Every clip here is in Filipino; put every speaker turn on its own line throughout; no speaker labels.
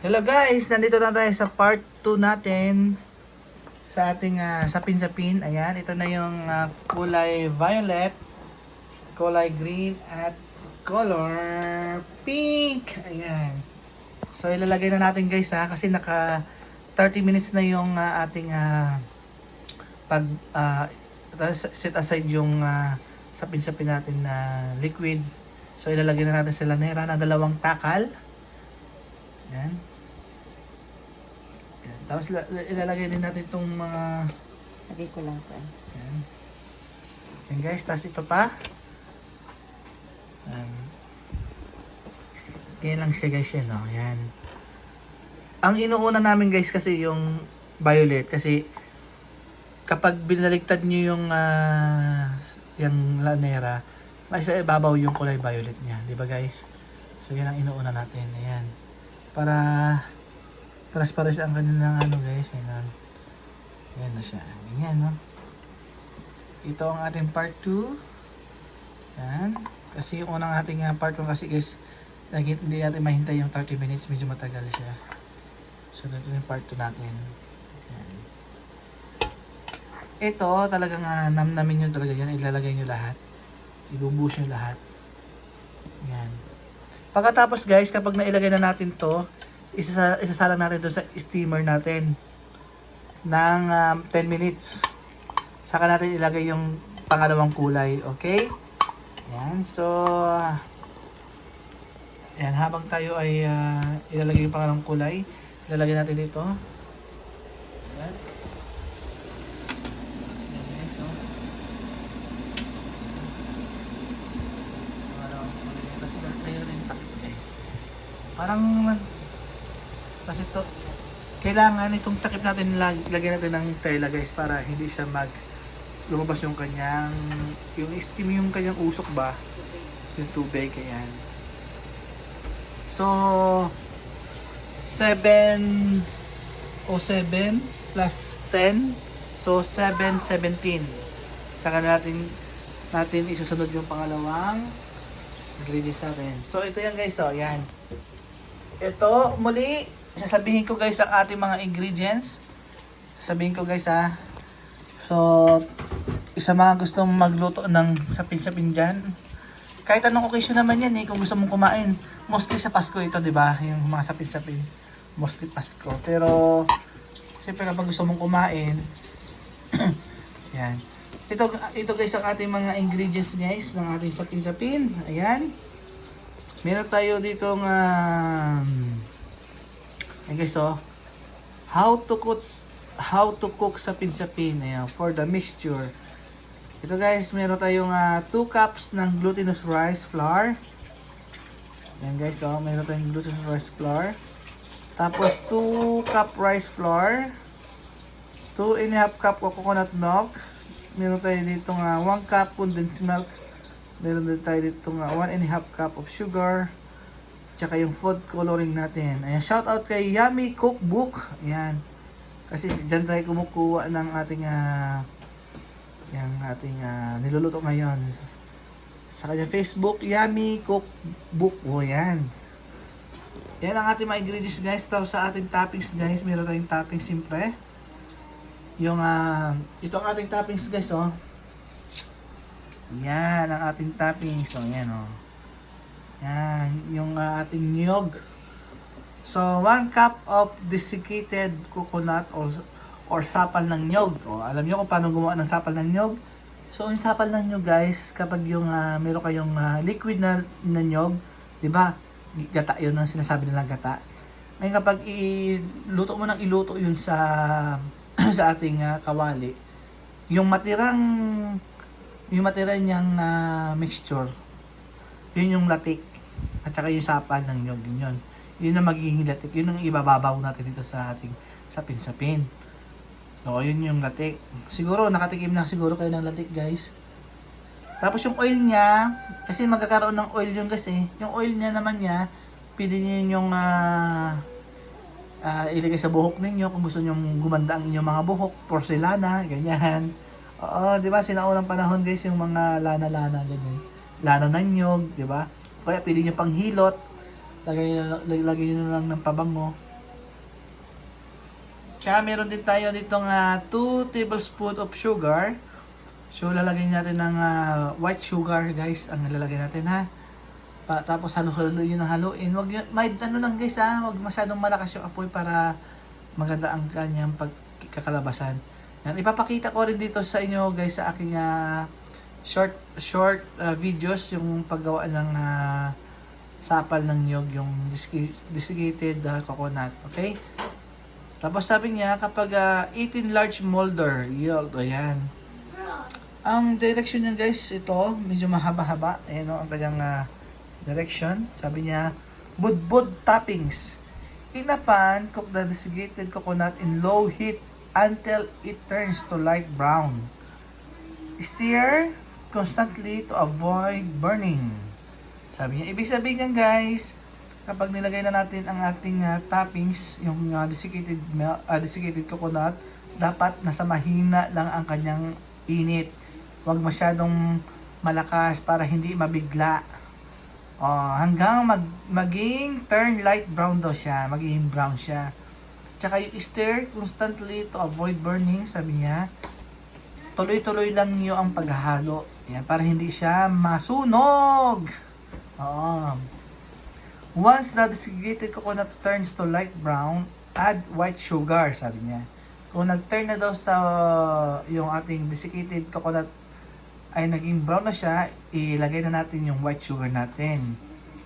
Hello guys, nandito na tayo sa part 2 natin sa ating sapin-sapin. Ayan, ito na yung kulay violet, kulay green at color pink. Ayan. So ilalagay na natin guys kasi naka 30 minutes na yung ating pag set aside yung sapin-sapin natin na liquid. So ilalagay na natin sa lanera na 2 takal. Ayan. Ayan. Tapos ilalagay din natin itong mga
Lagay ko lang pa.
ayan. Ayan guys, tapos ito pa. Ganyan lang siya guys yan, no? Ayan. Ang inuuna namin guys kasi yung violet kasi kapag binaligtad nyo yung lanera, nasa ibabaw yung kulay violet niya, di ba guys? So yan ang inuuna natin, ayan. Para transparent ang kanilang guys, ayan. Ayan na siya, ganyan, no? Ito ang ating part 2. Ayan. Kasi yung unang ating part 1 kasi guys, hindi natin mahintay yung 30 minutes, medyo matagal siya. So ito yung part 2 natin. Ayan. Ito talagang namnamin nyo talaga yan, ilalagay nyo lahat. Ibubuhos nyo lahat. Ayan. Pagkatapos guys, kapag nailagay na natin to, isasalang natin to sa steamer natin ng 10 minutes. Saka natin ilagay yung pangalawang kulay, okay? Ayan, so ayan, habang tayo ay ilalagay yung pangalawang kulay, ilalagay natin dito. Ayan. Ayan guys, so pangalawang kulay. Kasi tayo rin takip guys. Parang kasi to kailangan itong takip natin lagyan natin ng tela guys para hindi siya lumabas yung kanyang yung steam yung kanyang usok ba yung tubig ayan. So 7 plus 10 so 17 saka natin isusunod yung pangalawang ingredients natin. So ito yan guys, so yan. Ito muli sasabihin ko guys ang ating mga ingredients. Sabihin ko guys So, isa mga gustong magluto ng sapin-sapin dyan. Kahit anong occasion naman yan kung gusto mong kumain. Mostly sa Pasko ito, di ba? Yung mga sapin-sapin. Mostly Pasko. Pero, siyempre kapag gusto mong kumain, yan. Ito guys ang ating mga ingredients guys ng ating sapin-sapin. Ayan. Meron tayo ditong ayan guys, how to cook sapin-sapin for the mixture. Ito guys, meron tayong 2 cups ng glutinous rice flour. Ayan guys, meron tayong glutinous rice flour. Tapos 2 cup rice flour, 2.5 cup of coconut milk. Meron tayo dito 1 cup condensed milk. Meron din tayo dito 1.5 cup of sugar. Tsaka yung food coloring natin. Ayan, shout out kay Yummy Cookbook. Ayan. Kasi dyan tayo kumukuha ng ating niluluto ngayon. Sa kanyang Facebook, Yummy Cookbook. O yan. Yan ang ating mga ingredients guys. Tapos sa ating toppings guys, meron tayong toppings siyempre. Yung, ito ang ating toppings guys, Yan ang ating toppings. So, yan, Yan, yung ating niyog. So, 1 cup of desiccated coconut or sapal ng niyog. Alam niyo kung paano gumawa ng sapal ng niyog? So, yung sapal ng niyog guys, kapag yung meron kayong liquid na niyog, di ba? Gata, yun ang sinasabi nilang gata. Ngayon kapag iluto yun sa sa ating kawali, yung matirang niyang mixture, yun yung latik at saka yung sapal ng niyog, yun ang magiging latik, yun ang ibababaw natin dito sa ating sapin-sapin. So, yun yung latik. Siguro, nakatikim na siguro kayo ng latik guys. Tapos yung oil niya, kasi magkakaroon ng oil yun kasi, yung oil niya naman pwede nyo yung ilagay sa buhok ninyo kung gusto nyo gumanda ang inyong mga buhok, porcelana, ganyan. Oo, di ba, sinaunang panahon guys, yung mga lana-lana, ganyan. Lana ng nyog, di ba? Kaya pili nyo pang hilot, lagay nyo lang ng pabango. Tsaka meron din tayo ditong 2 tablespoon of sugar. So lalagay natin ng white sugar guys, ang lalagay natin ha. Tapos halo-halo yun ng haluin. Wag may ano lang guys wag masyadong malakas yung apoy para maganda ang kanyang pagkakalabasan. Yan, ipapakita ko rin dito sa inyo guys sa aking short videos yung paggawa ng sapal ng niyog, yung desiccated coconut. Okay? Tapos sabi niya kapag 18 large molder yield, ayan. Ang direction niya guys, ito, medyo mahaba-haba. Ayan o, ang kanyang direction. Sabi niya, budbud toppings. In a pan, cook the desiccated coconut in low heat until it turns to light brown. Stir constantly to avoid burning. Sabi niya, ibig sabihin niyan guys, kapag nilagay na natin ang ating toppings, yung desiccated coconut, dapat nasa mahina lang ang kanyang init. Huwag masyadong malakas para hindi mabigla. Hanggang maging turn light brown daw siya. Magiging brown siya. Tsaka yung stir constantly to avoid burning, sabi niya. Tuloy-tuloy lang niyo ang paghahalo. Yan, para hindi siya masunog. Once the desiccated coconut turns to light brown, add white sugar, sabi niya. Kung nag-turn na daw sa yung ating desiccated coconut ay naging brown na siya, ilagay na natin yung white sugar natin.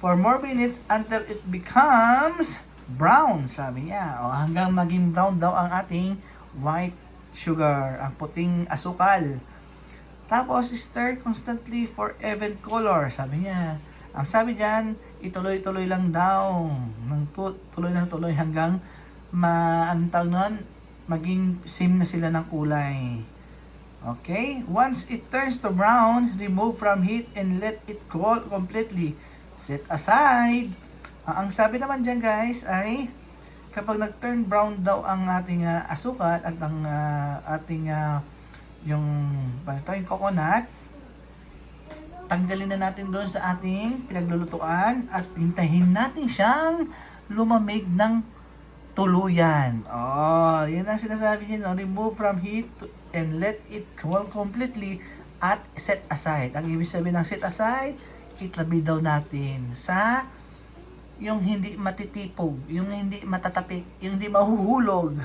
For more minutes until it becomes brown, sabi niya. Hanggang maging brown daw ang ating white sugar, ang puting asukal. Tapos, stir constantly for even color, sabi niya. Ang sabi diyan, ituloy-tuloy lang daw. Tuloy na tuloy hanggang maging same na sila ng kulay. Okay? Once it turns to brown, remove from heat and let it cool completely. Set aside. Ang sabi naman dyan guys ay kapag nag-turn brown daw ang ating asukal at ang ating yung coconut, tanggalin na natin doon sa ating pinaglulutuan at hintayin natin siyang lumamig ng tuluyan. Yun ang sinasabi niya, no? Remove from heat and let it cool completely at set aside. Ang ibig sabihin ng set aside, itabi daw natin sa yung hindi matitipog, yung hindi matatapik, yung hindi mahuhulog.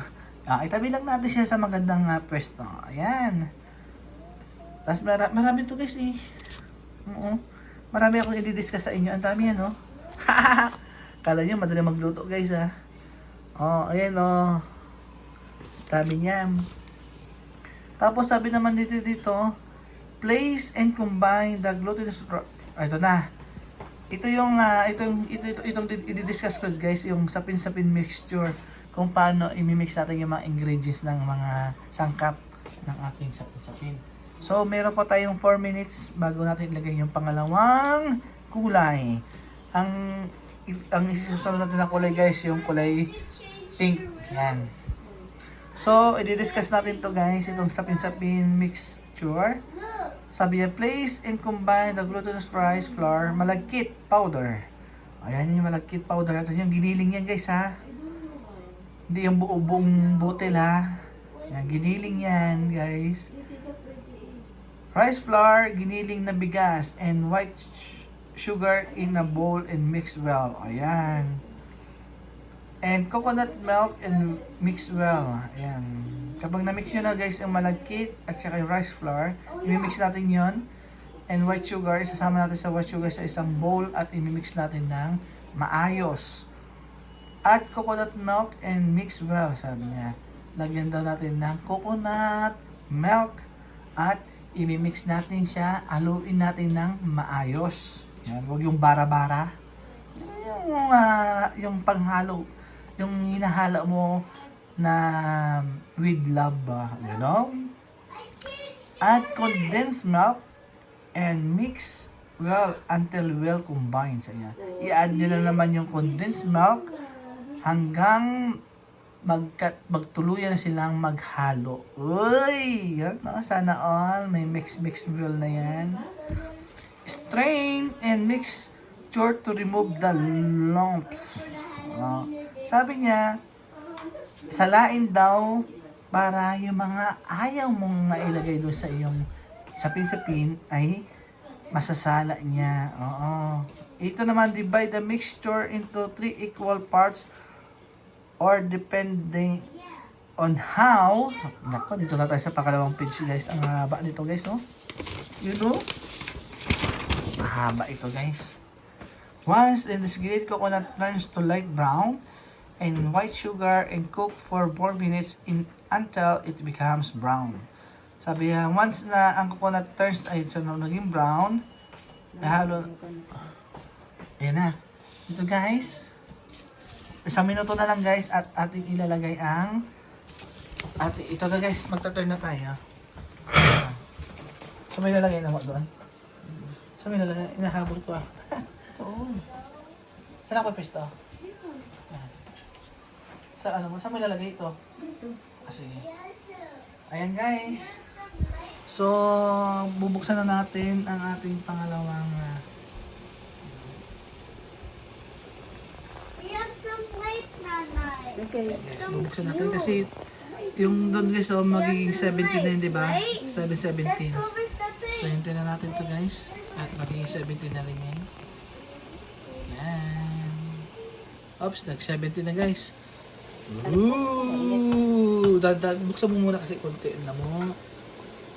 Itabi lang natin siya sa magandang pwesto. Ayan. Tapos marami to guys eh. Marami akong i-discuss sa inyo. Ang dami yan, no? Kala nyo, madali magluto, guys, ha? Ayan, Dami niyan. Tapos, sabi naman dito, place and combine the glutinous... Ito na. Itong i-discuss ko, guys, yung sapin-sapin mixture. Kung paano i-mix natin yung mga ingredients ng mga sangkap ng ating sapin-sapin. So, meron pa tayong 4 minutes bago natin ilagay yung pangalawang kulay. Ang isusunod natin na kulay guys, yung kulay pink. Yan. So, i-discuss natin to guys, itong sapin-sapin mixture. Sabi niya, place and combine the glutinous rice flour, malagkit powder. Ayan yung malagkit powder. Ito yung giniling yan guys ha. Hindi yung buong butil ha. Yan, giniling yan guys. Rice flour, giniling na bigas, and white sugar in a bowl and mix well. Ayan. And coconut milk and mix well. Ayan. Kapag na-mix nyo na guys ang malagkit at saka yung rice flour, i-mix natin yon. And white sugar, isasama natin sa white sugar sa isang bowl at i-mix natin ng maayos. Add coconut milk and mix well, sabi niya. Lagyan daw natin ng coconut milk at i-mix natin siya, haluin natin ng maayos. Yan, huwag yung bara-bara. Yung panghalo, yung hinahala mo na with love ba, you know? Add condensed milk and mix well until well combined. I-add nyo na naman yung condensed milk hanggang magtuluyan na silang maghalo. Uy! Yan, sana all. May mix well na yan. Strain and mixture to remove the lumps. Sabi niya, salain daw para yung mga ayaw mong mailagay doon sa iyong sapin-sapin ay masasala niya. Oo. Ito naman, divide the mixture into 3 equal parts or depending on how. Nako, dito na tayo sa pakalawang page guys. Ang haba nito guys, oh. You know? Mahaba ito guys. Once the desiccated coconut turns to light brown and white sugar and cook for 4 minutes until it becomes brown. Sabi niya, once na ang coconut turns ay naging brown, halo. Ayan na. Ito guys. Isang minuto na lang guys at ating ilalagay ang ito na guys, magta-turn na tayo. So may lalagay na mo doon? So may lalagay, inahabol ko ah. Oo. Saan ako pisto? Sa ano mo? Saan may lalagay ito? Ah, sige. Ayan guys. So, bubuksan na natin ang ating pangalawang
Okay.
yes, bubuksan natin kasi yung doon guys, so magiging 17 na yun, di ba? 717. So, hintayin na natin to guys. At magiging 17 na rin yan. Yan. Oops, nag-17 na guys. Ooh! Buksan mo muna kasi konti na mo.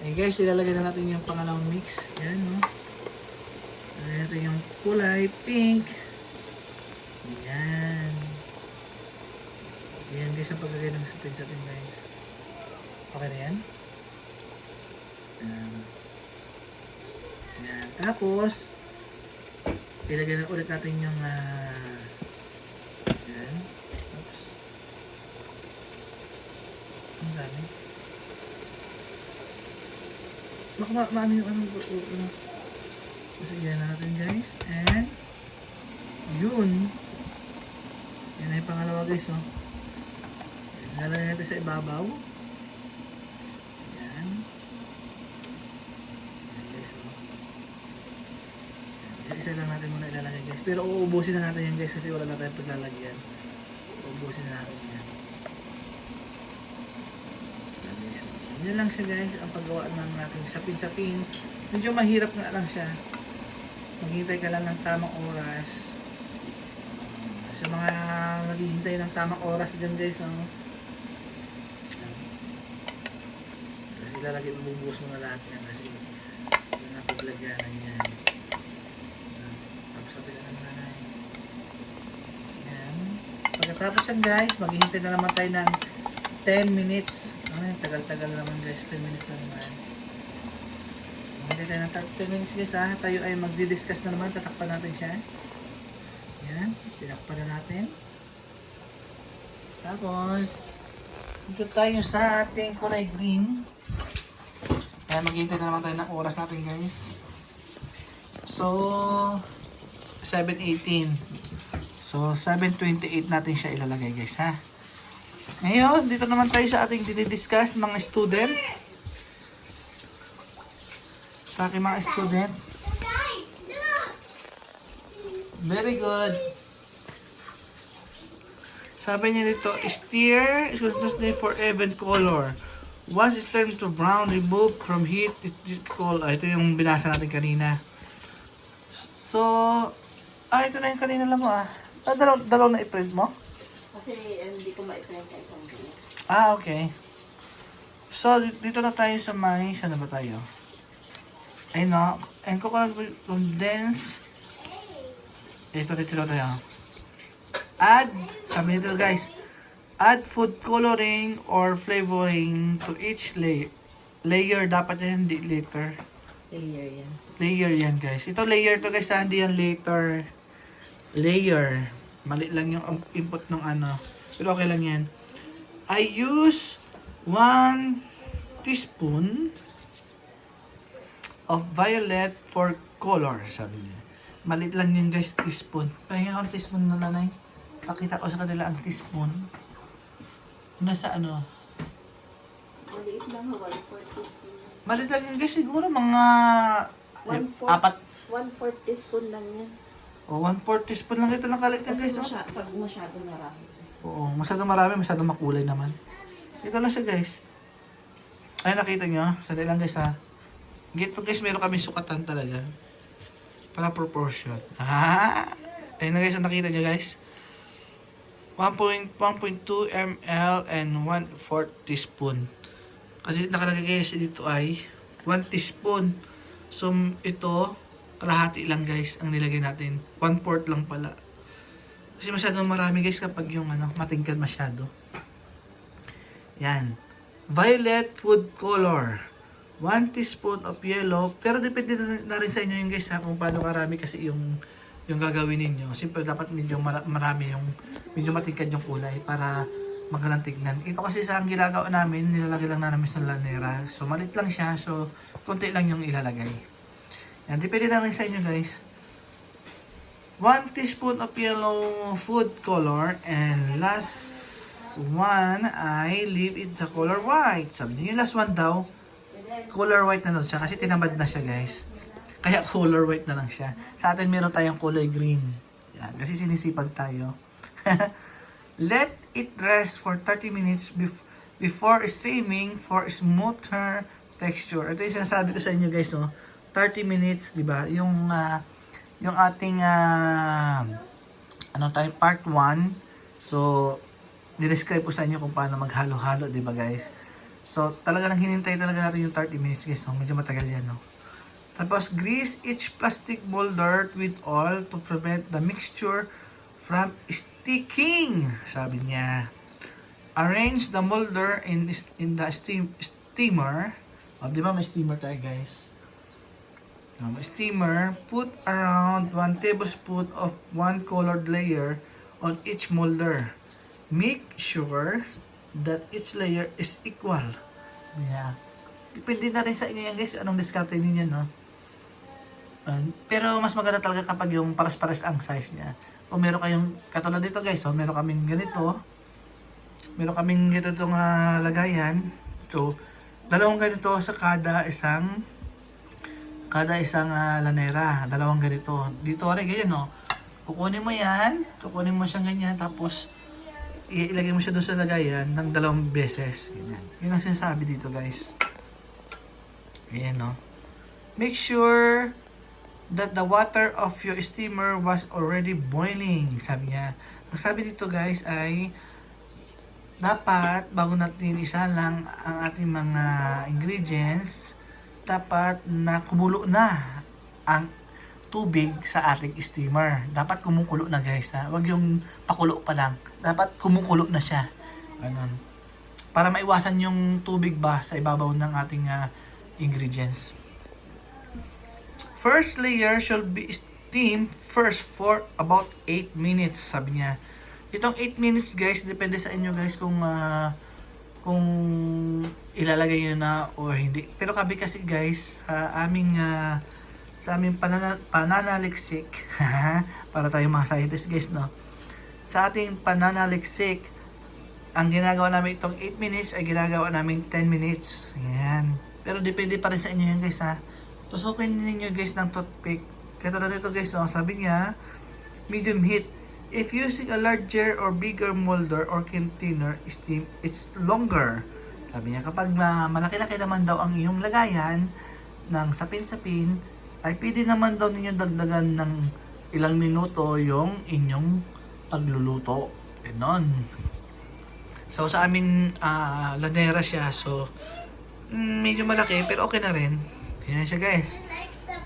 Ayun guys, ilalagay na natin yung pangalawang mix. Yan, no? Ilalagay natin yung kulay pink. Yan. Yan guys, ang paglagay ng sapin-sapin guys. Okay na yan? Yan. Tapos, ilagay na ulit natin yung yan. Oops. Ang dami. Maano yung ano. Kasi yan na natin guys. And, yun. Yan na yung pangalawa guys, oh. Lalagay natin sa ibabaw. Yan. Yan guys, oh. Isa-isa lang natin muna ilalagay guys. Pero uubusin na natin yan guys kasi wala na tayong paglalagyan. Uubusin na natin yan. Yan guys, oh. Yan lang siya guys, ang paggawa ng natin sapin-sapin. Medyo mahirap nga lang siya. Maghintay ka lang ng tamang oras. Sa mga naghihintay ng tamang oras dyan guys, oh. Kasi lalagay, bubuhos mo na lahat yan kasi yun ang paglagyanan yan. Tapos sabi na naman yan. Pagkatapos yan guys, maghihintay na naman tayo ng 10 minutes. Ay, tagal-tagal naman guys, 10 minutes na naman. Maghihintay tayo ng 10 minutes guys ha. Tayo ay magdi-discuss na naman, tatakpan natin siya. Yan, tinakpan na natin. Tapos, dito tayo sa ating kulay green. Kaya maghihintay na naman tayo ng oras natin guys. So, 7:18. So, 7:28 natin siya ilalagay guys ha. Ngayon, dito naman tayo sa ating dinidiscuss mga student. Sa aking mga student. Very good. Sabi niya dito, stir is consistently for even color. Once it's turned to brown, remove from heat. Ito yung binasa natin kanina. So, ito na yung kanina lang mo ah. Dalaw na i-print mo?
Kasi hindi ko ma-print ka isang video.
Okay. So, dito na tayo sa may, saan na ba tayo? Ayun na. And coconut will condense. Ito tayo. Add, sabi nito guys, add food coloring or flavoring to each layer. Dapat yan, hindi later.
Layer yan.
Layer yan guys. Ito layer to guys, hindi yan later. Layer. Mali lang yung input ng ano. Pero okay lang yan. I use 1 teaspoon of violet for color, sabi niya. Malit lang yun guys, teaspoon. Pahinga ako teaspoon na nanay. Pakita ko sa kanila ang teaspoon. Nasa ano?
Maliit lang, 1/4 teaspoon.
Malit lang yun guys, siguro mga
1/4 teaspoon lang yan.
o 1/4 teaspoon lang ito lang kalit yan guys. Oh.
Pag masyado marami.
Oo, masyadong marami, masyadong makulay naman. Ito lang siya guys. Ay, nakita nyo? Sandali lang guys ha. Gito guys, meron kami sukatan talaga. Para proportion. Ah! Ayun na guys, ang nakita nyo guys. 1.2 ml and 1/4 teaspoon. Kasi nakalagay guys dito ay 1 teaspoon. So, ito, kalahati lang guys ang nilagay natin. 1/4 lang pala. Kasi masyadong marami guys kapag yung matingkad masyado. Yan. Violet food color. 1 teaspoon of yellow. Pero depende na rin sa inyo yung guys ha, kung paano karami kasi yung gagawin ninyo. Siyempre dapat medyo marami yung medyo matingkad yung kulay para magandang tignan. Ito kasi sa ang ginagawa namin, nilalagay lang namin sa lanera. So malit lang siya. So konti lang yung ilalagay. Yan. Depende na rin sa inyo guys. 1 teaspoon of yellow food color and last one ay leave it sa color white. Sabi niyo yung last one daw, color white na lang siya kasi tinamad na siya guys. Kaya color white na lang siya. Sa atin meron tayong kulay green. Yan, kasi sinisipag tayo. Let it rest for 30 minutes before steaming for smoother texture. Ito yung sinasabi ko sa inyo guys, no? 30 minutes, di ba? Yung ating part 1. So, di-describe ko sa inyo kung paano maghalo-halo, di ba guys? So, talaga lang hinintay talaga natin yung 30 minutes guys, no? Medyo matagal yan, no? Tapos, grease each plastic molder with oil to prevent the mixture from sticking, sabi niya. Arrange the molder in the steamer. O, di ba may steamer tayo guys? Steamer, put around 1 tablespoon of 1 colored layer on each molder. Make sure that each layer is equal. Yeah. Depende na rin sa inyo yan guys, anong diskarte ninyo, no? Pero mas maganda talaga kapag yung pares-pares ang size niya. O meron kayong, katulad dito guys, so meron kaming ganito. Meron kaming ganito itong lagayan. So, dalawang ganito sa kada isang lanera. Dalawang ganito. Dito rin ganyan, no? Kukunin mo yan, kukunin mo siyang ganyan, tapos ilagay mo siya doon sa lagayan ng 2 beses. Ganyan. Yun ang sinasabi dito guys. Ganyan, no? Make sure that the water of your steamer was already boiling. Sabi niya. Ang sabi dito guys ay dapat bago natin isalang ang ating mga ingredients, dapat na kumulo na ang tubig sa ating steamer. Dapat kumukulo na guys ha. Huwag yung pakulo pa lang. Dapat kumukulo na siya. Ganun. Para maiwasan yung tubig ba sa ibabaw ng ating ingredients. First layer should be steamed first for about 8 minutes, sabi niya. Itong 8 minutes guys, depende sa inyo guys kung ilalagay nyo na or hindi. Pero kami kasi guys, sa aming pananaliksik, para tayo mga scientist guys, no? Sa ating pananaliksik, ang ginagawa namin itong 8 minutes ay ginagawa namin 10 minutes. Ayan. Pero depende pa rin sa inyo yan guys ha. Tusukin ninyo guys ng toothpick. Katulad dito guys, oh, sabi niya, medium heat. If using a larger or bigger molder or container, steam, it's longer. Sabi niya, kapag malaki-laki naman daw ang iyong lagayan ng sapin-sapin, ay pwede naman daw ninyo dagdagan ng ilang minuto yung inyong pagluluto. Ganon. So sa amin, lanera siya. So, medyo malaki pero okay na rin. Yan siya guys.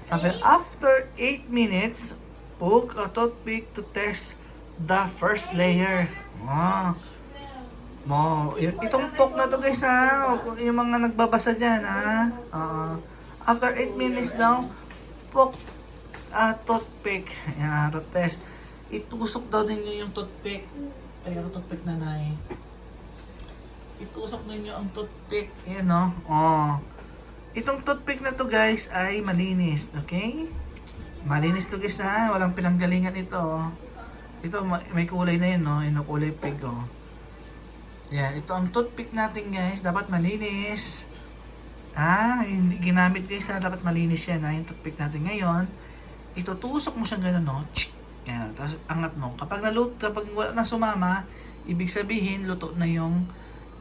Sabi, after 8 minutes, poke a toothpick to test the first layer. Itong poke na to guys ha. Yung mga nagbabasa dyan ha. After 8 minutes daw, poke a toothpick. Yan, to test. Itusok daw ninyo yung toothpick. Ay, ang toothpick na nai. Itusok ninyo ang toothpick. Yan no. Itong toothpick na to guys ay malinis, okay? Malinis to guys ha, walang pinanggalingan ito. Ito may kulay na yun, no? Yung kulay pig, oh. Yan, ito ang toothpick natin guys, dapat malinis. Hindi ginamit guys ha, dapat malinis yan ha, yung toothpick natin ngayon. Itutusok mo siyang gano'n, no? Yan, tapos angat mo. Kapag wala nang sumama, ibig sabihin, luto na yung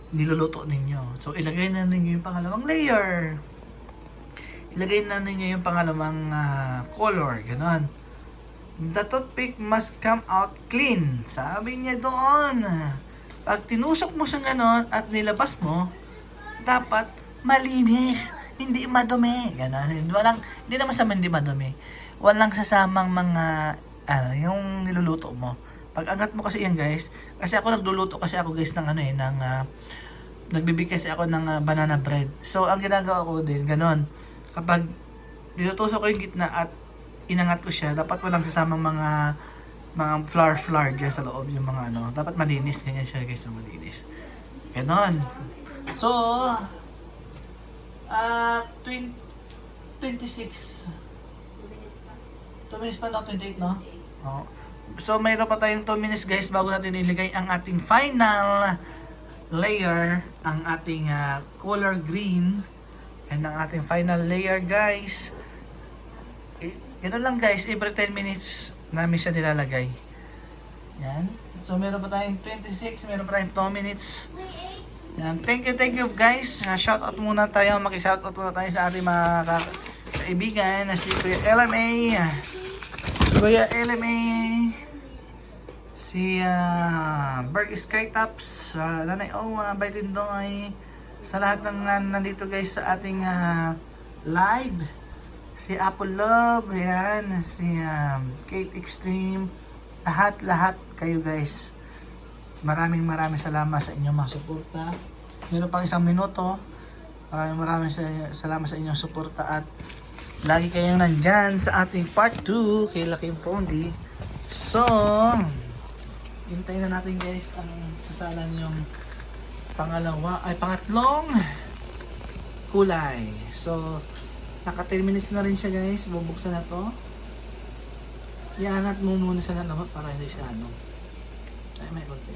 niluluto ninyo. So, ilagay na ninyo yung pangalawang layer. Ilagay na ninyo yung pangalawang color. Ganon. The toothpick must come out clean. Sabi niya doon. Pag tinusok mo siya ganon at nilabas mo, dapat malinis. Hindi madumi. Ganon. Hindi naman sa hindi madumi. Walang sasamang mga, yung niluluto mo. Pag angat mo kasi yan guys, kasi ako nagluluto kasi ako guys ng nagbibig kasi ako ng banana bread. So, ang ginagawa ko din, ganon. Kapag nilutusok ko yung gitna at inangat ko siya, dapat walang sasamang mga flour dyan sa loob yung mga dapat malinis, ganyan siya guys, so malinis. Ganon. So, 26.
2 minutes pa.
2 minutes pa na, 28 no? Oo. So, mayroon pa tayong 2 minutes guys bago natin iligay ang ating final layer, ang ating color green, and ang ating final layer guys. Ganun lang guys, every 10 minutes namin siya nilalagay. Yan. So, meron pa tayong 26, meron pa tayong 2 minutes. Yan. Thank you guys. Shoutout muna tayo, maki-shoutout muna tayo sa ating mga kaibigan na si Kuya LMA. Kuya LMA, si Berg Skytops, Nanay Owa, Baitindoy, sa lahat ng nandito guys sa ating live, si Apple Love, yan, si Kate Extreme, lahat kayo guys, maraming salamat sa inyong mga suporta. Meron pang 1 minuto. Maraming salamat sa inyong suporta at lagi kayong nandyan sa ating part 2 kay Laking Prondi. So, hintayin na natin guys ang sasalan yung pangatlong kulay. So, naka 10 minutes na rin siya guys. Bubuksan na to. Iangat mo muna siya na naman para hindi siya ay may konti.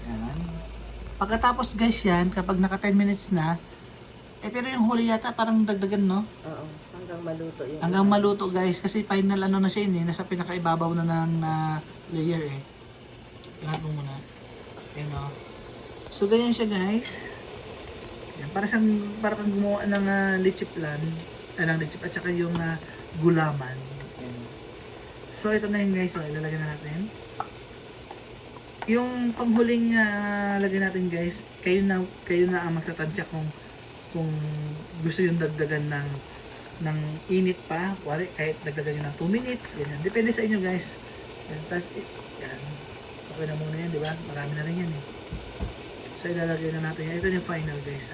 Yan. Pagkatapos guys yan, kapag naka 10 minutes na, pero yung huli yata parang dagdagan, no?
Oo, hanggang maluto yun.
Hanggang maluto guys, kasi final na siya yun, nasa pinakaibabaw na ng layer Iangat mo muna. Yan, no? So, ganyan siya guys. Yan, para kang gumawa ng leche plan, leche at saka yung gulaman. Yan. So, ito na yun guys, so, ilalagay na natin. Yung panghuling lagay natin guys, kayo na ang magtatansya kung gusto yung dagdagan ng init pa, kahit dagdagan nyo ng 2 minutes, ganyan. Depende sa inyo guys. Yan, tapos, yan. Okay na muna yan, di ba? Marami na rin yan So, ilalagay na natin yan. Ito yung final guys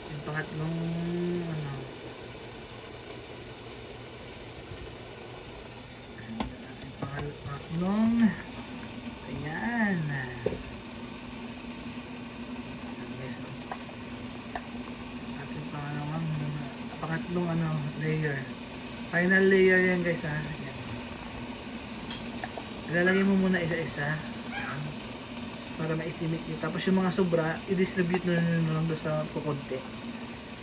Yung pangatlong, pangatlong, ayan. Pangatlong layer. Final layer yan guys Yan. Ilalagay mo muna isa-isa para ma-estimate nyo. Tapos yung mga sobra, i-distribute nyo lang doon sa kukunti.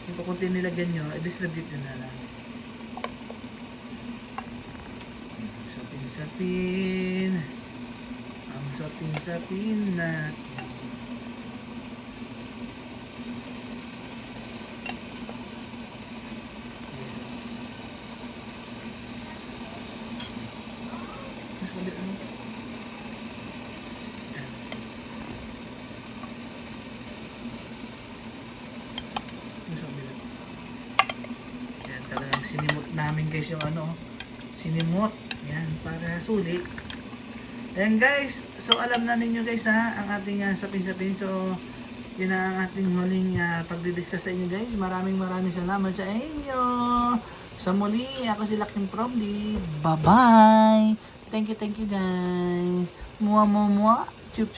Yung kukunti nilagyan nyo, i-distribute nyo na lang. Sapin-sapin. Ang sapin-sapin natin. Yan, talagang sinimot namin guys yung sinimot. Yan, para sulit. Ayan guys, so alam na ninyo guys ang ating sapin-sapin. So, yun na ang ating huling pagdidiscuss sa inyo guys. Maraming salamat sa inyo. Sa muli, ako si Laking Prondi. Bye-bye! Thank you guys. Mua. Chup.